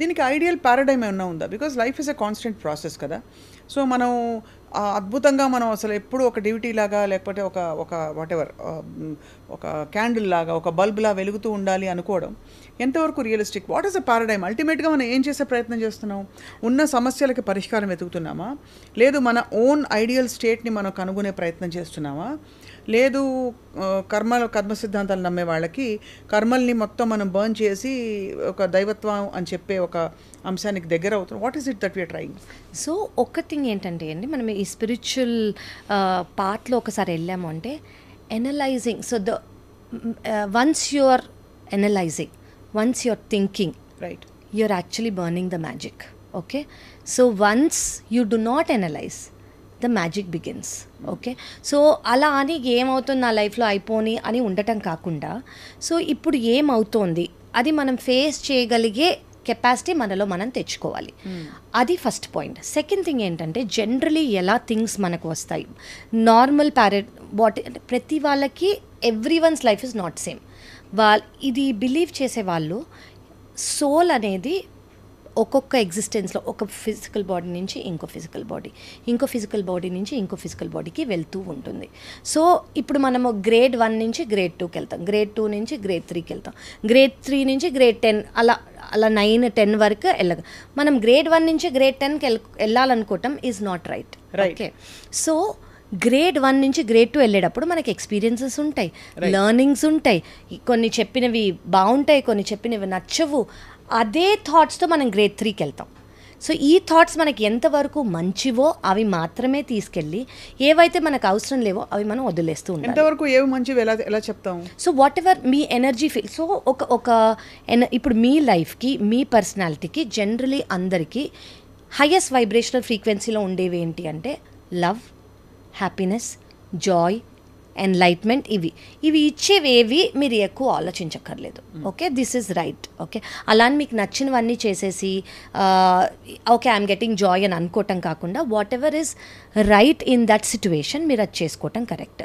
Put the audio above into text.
దీనికి ideal paradigm ఏమన్నా ఉందా? Because life is a constant process కదా. సో మనం అద్భుతంగా మనం అసలు ఎప్పుడు ఒక డ్యూటీ లాగా లేకపోతే ఒక ఒక వాటెవర్ ఒక క్యాండిల్ లాగా ఒక బల్బ్లా వెలుగుతూ ఉండాలి అనుకోవడం ఎంతవరకు realistic? What is a paradigm? అల్టిమేట్గా మనం ఏం చేసే ప్రయత్నం చేస్తున్నాం? ఉన్న సమస్యలకి పరిష్కారం వెతుకుతున్నామా? లేదు మన ఓన్ ఐడియల్ స్టేట్ని మనం కనుగొనే ప్రయత్నం చేస్తున్నామా? లేదు కర్మ సిద్ధాంతాలు నమ్మే వాళ్ళకి కర్మల్ని మొత్తం మనం బర్న్ చేసి ఒక దైవత్వం అని చెప్పే ఒక అంశానికి దగ్గర అవుతున్నాం. What is it that we're trying? So ఒక థింగ్ ఏంటంటే అండి, మనం ఈ స్పిరిచువల్ పాత్లో ఒకసారి వెళ్ళాము అంటే analysing. So once you're analysing, once you're thinking, right, you're actually burning the magic. Okay, so once you do not analyze, the magic begins. Okay, so అలా అని ఏమవుతుంది నా లైఫ్లో అయిపోని అని ఉండటం కాకుండా, సో ఇప్పుడు ఏమవుతోంది అది మనం ఫేస్ చేయగలిగే కెపాసిటీ మనలో మనం తెచ్చుకోవాలి. అది ఫస్ట్ పాయింట్. సెకండ్ థింగ్ ఏంటంటే, జనరలీ ఎలా థింగ్స్ మనకు వస్తాయి, నార్మల్ ప్రతి వాళ్ళకి every one's life is not same. ఇది బిలీవ్ చేసే వాళ్ళు సోల్ అనేది ఒక్కొక్క ఎగ్జిస్టెన్స్లో ఒక ఫిజికల్ బాడీ నుంచి ఇంకో ఫిజికల్ బాడీ, ఇంకో ఫిజికల్ బాడీ నుంచి ఇంకో ఫిజికల్ బాడీకి వెళ్తూ ఉంటుంది. సో ఇప్పుడు మనము గ్రేడ్ 1 నుంచి గ్రేడ్ 2కి వెళ్తాం, గ్రేడ్ 2 నుంచి గ్రేడ్ 3కి వెళ్తాం, గ్రేడ్ 3 నుంచి గ్రేడ్ 10, అలా 9-10 వరకు వెళ్ళగా మనం గ్రేడ్ 1 నుంచి గ్రేడ్ 10కి వెళ్ళాలనుకోవటం is not right. Okay, so grade 1 నుంచి గ్రేడ్ 2 వెళ్ళేటప్పుడు మనకి ఎక్స్పీరియన్సెస్ ఉంటాయి, లెర్నింగ్స్ ఉంటాయి, కొన్ని చెప్పినవి బాగుంటాయి, కొన్ని చెప్పినవి నచ్చవు. అదే థాట్స్తో మనం గ్రేడ్ 3కి వెళ్తాం. సో ఈ థాట్స్ మనకి ఎంతవరకు మంచివో అవి మాత్రమే తీసుకెళ్ళి, ఏవైతే మనకు అవసరం లేవో అవి మనం వదిలేస్తూ ఉంటాం. ఎంతవరకు ఏవి మంచివి ఎలా చెప్తాం? So what ever me energy feel. So ఇప్పుడు మీ లైఫ్కి, మీ పర్సనాలిటీకి, జనరలీ అందరికీ హైయెస్ట్ వైబ్రేషనల్ ఫ్రీక్వెన్సీలో ఉండేవి ఏంటి అంటే లవ్, హ్యాపీనెస్, జాయ్, ఎన్లైట్మెంట్. ఇవి ఇచ్చేవేవి మీరు ఎక్కువ ఆలోచించక్కర్లేదు. Okay, this is right. Okay, అలా మీకు నచ్చినవన్నీ చేసేసి ఓకే ఐఎమ్ గెటింగ్ జాయ్ అని అనుకోవటం కాకుండా, what ever is right in that situation మీరు అది చేసుకోవటం కరెక్ట్.